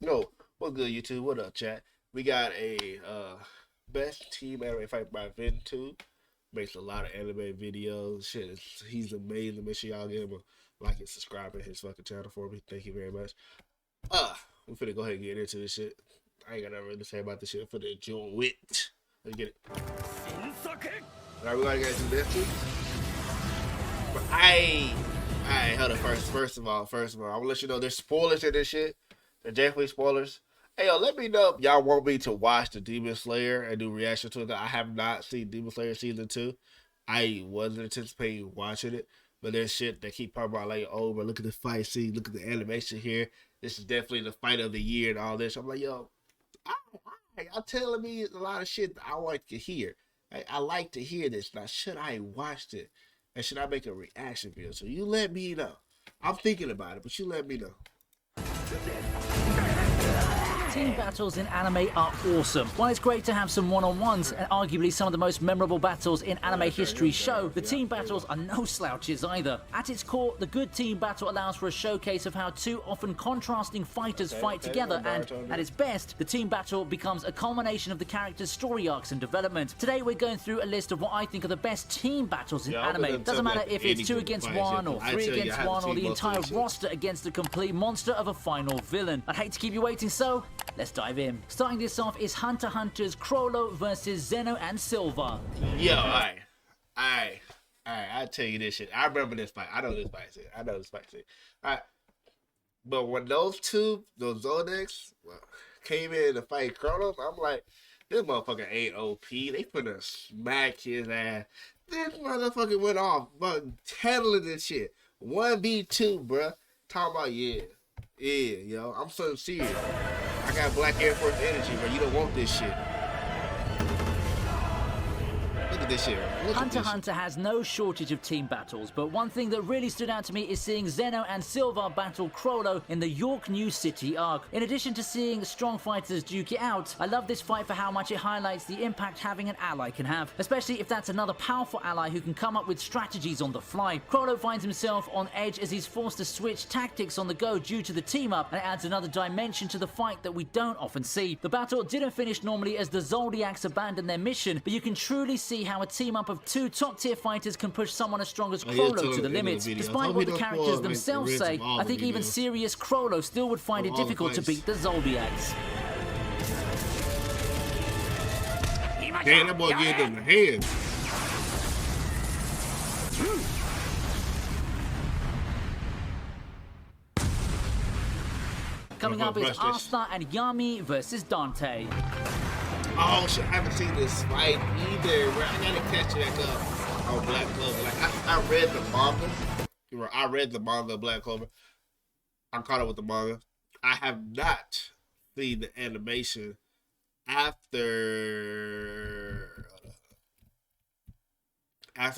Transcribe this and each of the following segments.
No, what's good, YouTube? What up, chat? We got a best team anime fight by VINITUBE. Makes a lot of anime videos. Shit, he's amazing. Make sure y'all give him a like and subscribe to his fucking channel for me. Thank you very much. We finna go ahead and get into this shit. I ain't got nothing really to say about this shit. For the enjoy it. Let's get it. Alright, we gotta get into this too. But I hold up first of all, I'm gonna let you know there's spoilers in this shit. They're definitely spoilers. Hey, yo, let me know if y'all want me to watch the Demon Slayer and do reaction to it. I have not seen Demon Slayer season 2. I wasn't anticipating watching it, but there's shit that keep popping out like, oh, but look at the fight scene, look at the animation here. This is definitely the fight of the year and all this. I'm like, yo, y'all telling me a lot of shit that I like to hear. I like to hear this. Now, should I watch it? And should I make a reaction video? So you let me know. I'm thinking about it, but you let me know. Team battles in anime are awesome. While it's great to have some one-on-ones, and arguably some of the most memorable battles in anime history show, the team battles are no slouches either. At its core, the good team battle allows for a showcase of how two often contrasting fighters fight together, and at its best, the team battle becomes a culmination of the characters' story arcs and development. Today we're going through a list of what I think are the best team battles in anime. Doesn't matter if it's 2 against 1 or 3 against 1 or the entire roster against a complete monster of a final villain. I'd hate to keep you waiting, so let's dive in. Starting this off is Hunter x Hunter's Chrollo versus Zeno and Silva. Yo, I tell you this shit. I remember this fight. I know this fight scene. Alright. But when those Zodiacs came in to fight Kronos, I'm like, this motherfucker ain't OP. They finna smack his ass. This motherfucker went off, but handling this shit. 1v2, bruh. Talking about, yeah, yo. I'm so serious. I got Black Air Force energy, bro. You don't want this shit. Look at this shit. Hunter x Hunter has no shortage of team battles, but one thing that really stood out to me is seeing Zeno and Silva battle Chrollo in the York New City arc. In addition to seeing strong fighters duke it out, I love this fight for how much it highlights the impact having an ally can have, especially if that's another powerful ally who can come up with strategies on the fly. Chrollo finds himself on edge as he's forced to switch tactics on the go due to the team up, and it adds another dimension to the fight that we don't often see. The battle didn't finish normally as the Zodiacs abandoned their mission, but you can truly see how a team up of 2 top-tier fighters can push someone as strong as Chrollo to the limits. Despite what the characters themselves say, I think even serious Chrollo still would find it difficult to beat the Zodiacs. Damn, that boy gave them the hands. Coming up is Asta and Yami versus Dante. Oh shit, I haven't seen this fight either. Bro. I gotta catch it back up on Black Clover. Like I read the manga. I read the manga of Black Clover. I'm caught up with the manga. I have not seen the animation after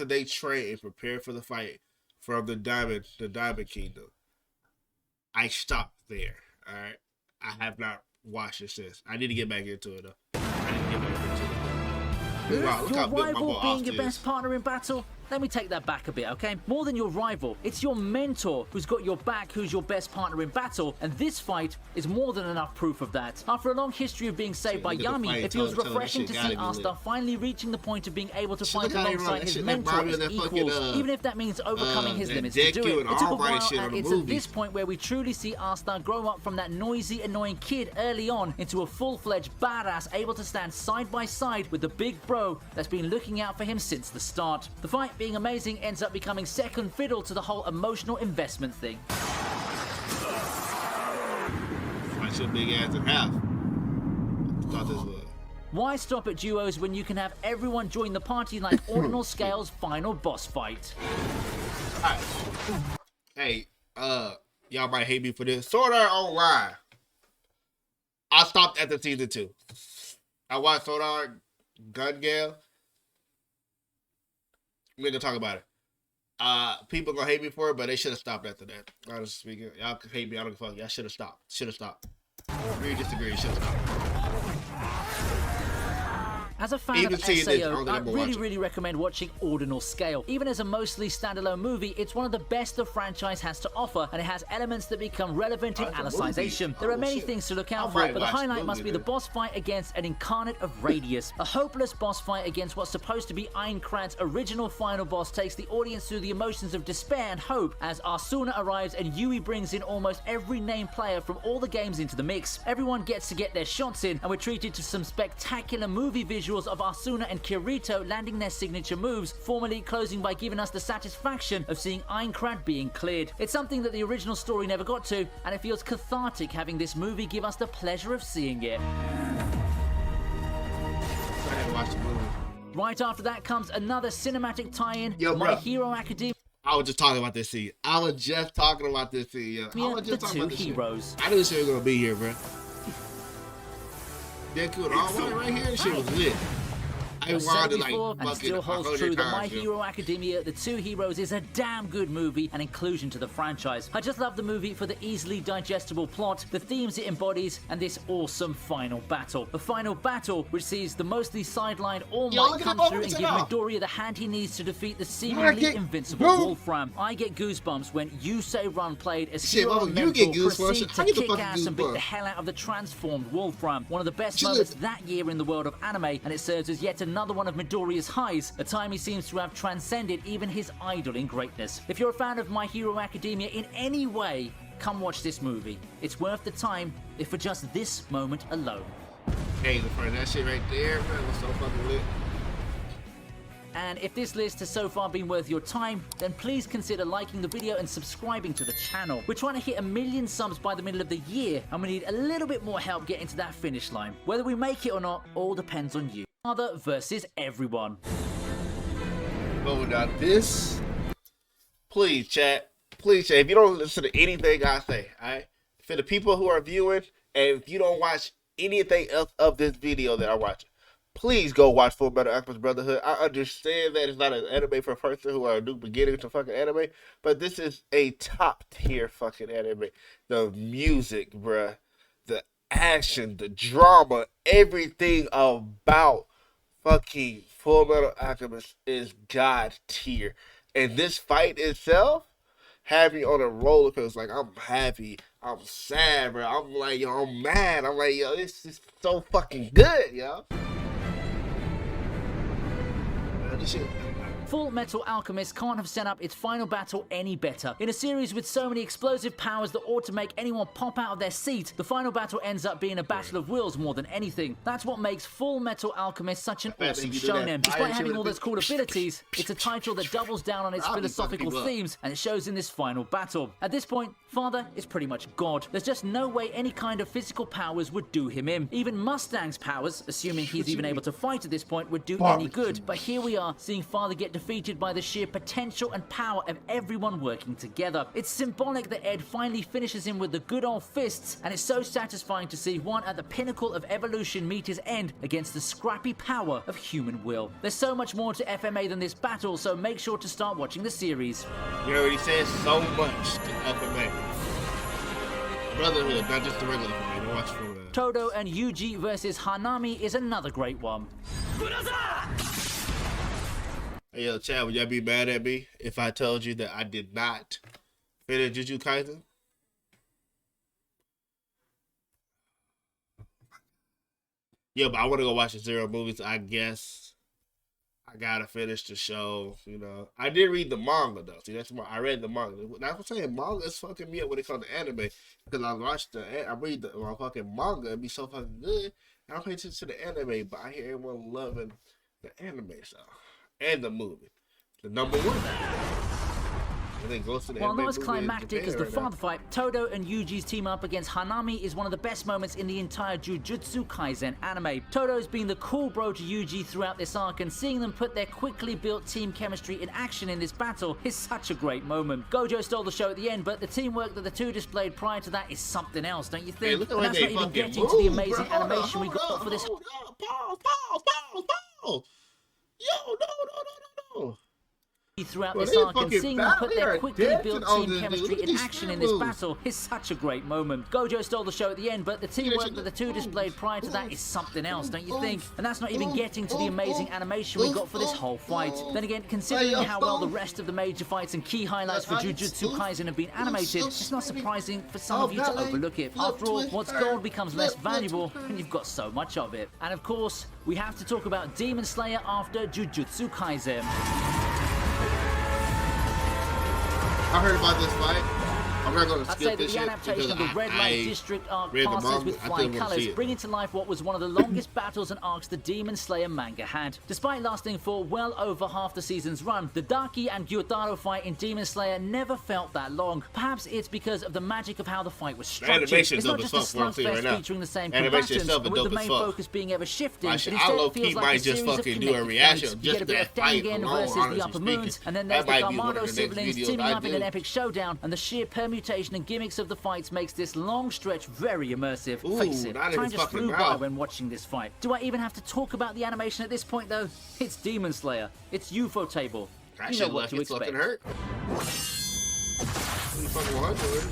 they train and prepare for the fight from the Diamond Kingdom. I stopped there. Alright. I have not watched it since. I need to get back into it though. Wow, your rival being your best partner in battle? Let me take that back a bit, okay? More than your rival, it's your mentor who's got your back, who's your best partner in battle, and this fight is more than enough proof of that. After a long history of being saved by Yami, it feels refreshing to see Asta finally reaching the point of being able to fight alongside his mentor as equals, even if that means overcoming his limits to do it. It took a while, and it's at this point where we truly see Asta grow up from that noisy, annoying kid early on into a full-fledged badass able to stand side by side with the big bro that's been looking out for him since the start. The fight being amazing ends up becoming second fiddle to the whole emotional investment thing. Fight your big ass in half. Thought this was. Why stop at duos when you can have everyone join the party like Ordinal Scale's final boss fight? Alright. Hey, y'all might hate me for this. Sword Art Online. I stopped at the season 2. I watched Sword Art Gun Gale. We're gonna talk about it. People gonna hate me for it, but they should have stopped after that. Honestly speaking, y'all can hate me. I don't give a fuck. Y'all should have stopped. Agree, disagree. Should have stopped. As a fan Even of seeing this, I SAO, don't think I I'm gonna watch it. really recommend watching Ordinal Scale. Even as a mostly standalone movie, it's one of the best the franchise has to offer, and it has elements that become relevant in Oh, it's a Alicization. movie. There are Oh, many shit. things to look I out for, might but the watch the highlight must movie be the then. boss fight against an incarnate of Radius. A hopeless boss fight against what's supposed to be Aincrad's original final boss takes the audience through the emotions of despair and hope as Arsuna arrives and Yui brings in almost every named player from all the games into the mix. Everyone gets to get their shots in, and we're treated to some spectacular movie visuals of Arsuna and Kirito landing their signature moves, formally closing by giving us the satisfaction of seeing Aincrad being cleared. It's something that the original story never got to, and it feels cathartic having this movie give us the pleasure of seeing it. I had to watch the movie. Right after that comes another cinematic tie-in, Yo, My bruh. Hero Academia. I was just talking about this scene. I was just talking about this scene, yo. I was The just talking two about this shit. heroes. I knew she was gonna be here, bro. Deku and all white right here, she was lit. I I've said wanted it like before, and it fucking still holds 100 true that My times, yo. Hero Academia, The Two Heroes, is a damn good movie and inclusion to the franchise. I just love the movie for the easily digestible plot, the themes it embodies, and this awesome final battle. A final battle which sees the mostly sidelined All Yo, Might look at come that through and moment give now. Midoriya the hand he needs to defeat the I seemingly get- invincible Bro. Wolfram. I get goosebumps when Yusei Run played as Shit, hero mama, and you mentor get goosebumps. proceed I to get the kick fucking ass and beat the goosebumps. hell out of the transformed Wolfram. One of the best Shit. moments that year in the world of anime, and it serves as yet another one of Midoriya's highs, a time he seems to have transcended even his idol in greatness. If you're a fan of My Hero Academia in any way, come watch this movie. It's worth the time, if for just this moment alone. Hey, the front that shit right there, man, was so fucking lit. And if this list has so far been worth your time, then please consider liking the video and subscribing to the channel. We're trying to hit 1 million subs by the middle of the year, and we need a little bit more help getting to that finish line. Whether we make it or not, all depends on you. Father versus everyone. Oh, now this, please chat, if you don't listen to anything I say, alright? For the people who are viewing, and if you don't watch anything else of this video that I watch, please go watch Fullmetal Alchemist Brotherhood. I understand that it's not an anime for a person who are new beginning to fucking anime, but this is a top tier fucking anime. The music, bruh, the action, the drama, everything about fucking Fullmetal Alchemist is god tier. And this fight itself had me on a roller coaster. Like, I'm happy, I'm sad, bro. I'm like, yo, I'm mad. I'm like, yo, this is so fucking good, yo. This shit. Fullmetal Alchemist can't have set up its final battle any better. In a series with so many explosive powers that ought to make anyone pop out of their seat, the final battle ends up being a battle of wills more than anything. That's what makes Fullmetal Alchemist such an awesome shonen. Despite having all those cool abilities, it's a title that doubles down on its I'll be philosophical fucking up. themes, and it shows in this final battle. At this point, Father is pretty much God. There's just no way any kind of physical powers would do him in. Even Mustang's powers, assuming he's even able to fight at this point, would do any good. But here we are, seeing Father get defeated by the sheer potential and power of everyone working together. It's symbolic that Ed finally finishes him with the good old fists, and it's so satisfying to see one at the pinnacle of evolution meet his end against the scrappy power of human will. There's so much more to FMA than this battle, so make sure to start watching the series. You already said so much to FMA. Brotherhood, not just the regular FMA. Don't watch Fullmetal. Todo and Yuji versus Hanami is another great one. Hey, yo, Chad, would y'all be mad at me if I told you that I did not finish Jujutsu Kaisen? Yeah, but I want to go watch the Zero movies. I guess I gotta finish the show. You know, I did read the manga though. See, that's why I read the manga. That's what I'm saying. Manga is fucking me up when it comes to anime because I read my fucking manga. It'd be so fucking good. I don't pay attention to the anime, but I hear everyone loving the anime stuff and the movie. The number one. And then goes to the While anime not as movie in climactic Japan as the right now. father fight, Todo and Yuji's team up against Hanami is one of the best moments in the entire Jujutsu Kaisen anime. Todo's being the cool bro to Yuji throughout this arc, and seeing them put their quickly built team chemistry in action in this battle is such a great moment. Gojo stole the show at the end, but the teamwork that the two displayed prior to that is something else, don't you Hey, think? look at And the way that's they not even fucking getting to the move, amazing bro. Hold animation up, we got hold for this. up, hold up. Pause. Yo, no. throughout Well, this arc, and fucking seeing them put they their are quickly dancing built on team this chemistry dude. Look at in these action spin in this moves. battle is such a great moment. Gojo stole the show at the end, but the teamwork that the two displayed prior to that is something else, don't you think? And that's not even getting to the amazing animation we got for this whole fight. Then again, considering how well the rest of the major fights and key highlights for Jujutsu Kaisen have been animated, it's not surprising for some of you to overlook it. After all, what's gold becomes less valuable when you've got so much of it. And of course, we have to talk about Demon Slayer after Jujutsu Kaisen. I heard about this fight. I'm not gonna I'd skip say that this the shit adaptation of the Red Light District arc read the passes manga. with I flying didn't wanna colours, see it. bringing to life what was one of the longest battles and arcs the Demon Slayer manga had. Despite lasting for well over half the season's run, the Daki and Gyutaro fight in Demon Slayer never felt that long. Perhaps it's because of the magic of how the fight was structured. animation It's dope not as just a fuck, what I'm seeing slugfest right now. featuring the same Animation combatants, itself is and with the dope as main fuck. focus being ever shifting, Like, it shit, I instead low-key feels like might a just series of fucking do a connected reaction fights. of You just get a bit that of fight Dangan alone, versus honestly the Upper speaking. Moons, and then That there's the might be one of Kamado the next siblings videos teaming I up in an do. epic showdown, and the sheer permutation and gimmicks of the fights makes this long stretch very immersive. Ooh, Face it, not in time his just fucking flew by mouth. when watching this fight. Do I even have to talk about the animation at this point though? It's Demon Slayer. It's UFO Table. That You know shit what like to it's expect. fucking hurt. You fucking want to it.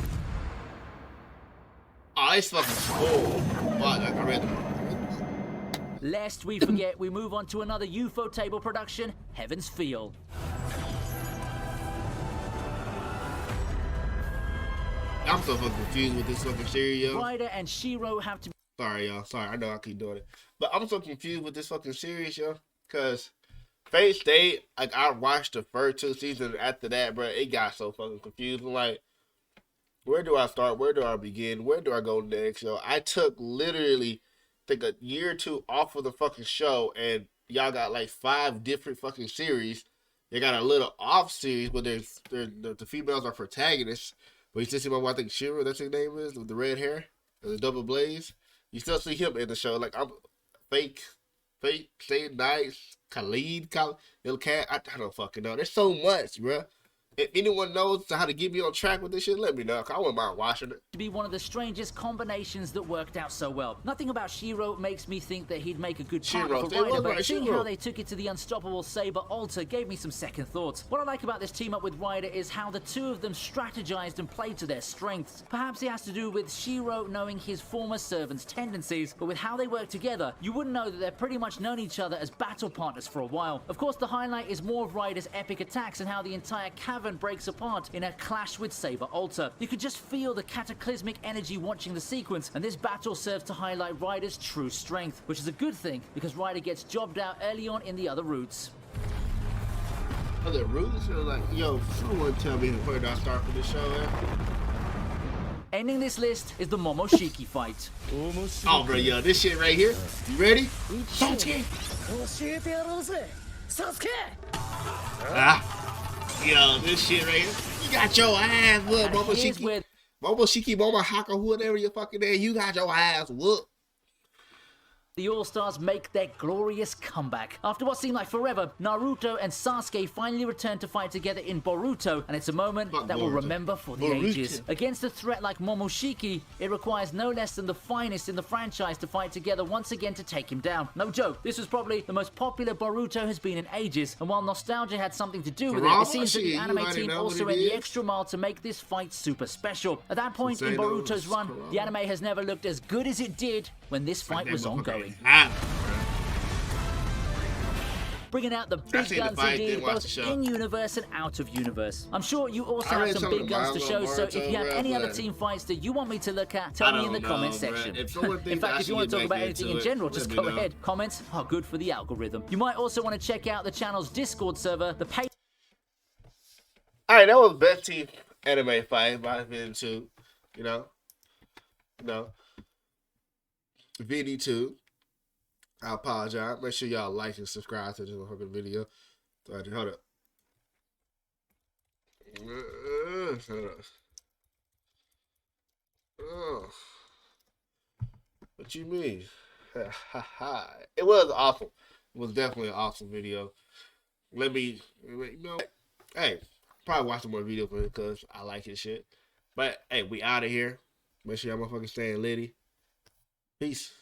Oh, it's fucking cool. Wow, I read the Lest we forget, we move on to another UFO Table production, Heaven's Feel. I'm so fucking confused with this fucking series, yo. Ryder and Shiro have to Sorry, y'all. Sorry, I know I keep doing it. But I'm so confused with this fucking series, yo. Because Fate State, like, I watched the first 2 seasons. After that, bro, it got so fucking confusing. Like, where do I start? Where do I begin? Where do I go next, yo? I took literally, I think, a year or 2 off of the fucking show. And y'all got, like, 5 different fucking series. You got a little off series where the females are protagonists. But you still see my wife, I think Shiro, that's his name is, with the red hair, and the double blaze. You still see him in the show. Like, I'm Fate, Stay Nice, Khalid, Little Cat. I don't fucking know. There's so much, bruh. If anyone knows how to get me on track with this shit, let me know. Cause I wouldn't mind watching it. to be one of the strangest combinations that worked out so well. Nothing about Shiro makes me think that he'd make a good partner Shiro, for it was Ryder, but right, seeing Shiro. how they took it to the unstoppable Saber Alter gave me some second thoughts. What I like about this team up with Ryder is how the two of them strategized and played to their strengths. Perhaps it has to do with Shiro knowing his former servant's tendencies, but with how they work together, you wouldn't know that they've pretty much known each other as battle partners for a while. Of course, the highlight is more of Ryder's epic attacks and how the entire cavern breaks apart in a clash with Saber Alter. You could just feel the cataclysmic energy watching the sequence, and this battle serves to highlight Ryder's true strength, which is a good thing because Ryder gets jobbed out early on in the other routes. Other routes? It was like, yo, someone tell me where do I start for this show, man? Ending this list is the Momoshiki fight. Oh, bro, yo, this shit right here. You ready? Sasuke. Yo, this shit right here. You got your ass whooped, And here's Momoshiki. where Momoshiki, Momohaka, whatever your fucking name. You got your ass whooped. the All-Stars make their glorious comeback. After what seemed like forever, Naruto and Sasuke finally return to fight together in Boruto, and it's a moment Fuck that we'll Boruto. remember for the Boruto. ages. Against a threat like Momoshiki, it requires no less than the finest in the franchise to fight together once again to take him down. No joke, this was probably the most popular Boruto has been in ages, and while nostalgia had something to do with it, Bravo, it seems that shit, the you anime already team know also what it went the is. extra mile to make this fight super special. At that point in Say no, Boruto's it's run, Bravo. the anime has never looked as good as it did when this fight That was motherfucker ongoing. is hot, Bringing out the I big seen the guns fight, indeed, didn't watch both the show. in universe and out of universe. I'm sure you also I have read some some of big the guns to manga, show, so if you have Boruto, any bro, other but team fights that you want me to look at, I tell me in don't the know, comment bruh. section. If someone In thinks fact, I if you should want to get talk about back anything in into it, general, let just me go know. ahead. Comments are good for the algorithm. You might also want to check out the channel's Discord server, the page. Alright, that was best team anime fight by VINIITUBE. You know? VINIITUBE. I apologize. Make sure y'all like and subscribe to this fucking video. Hold up. Hold up. Oh. What you mean? It was awesome. It was definitely an awesome video. You know, hey, probably watch some more videos for it because I like his shit. But hey, we out of here. Make sure y'all motherfuckers staying litty. Peace.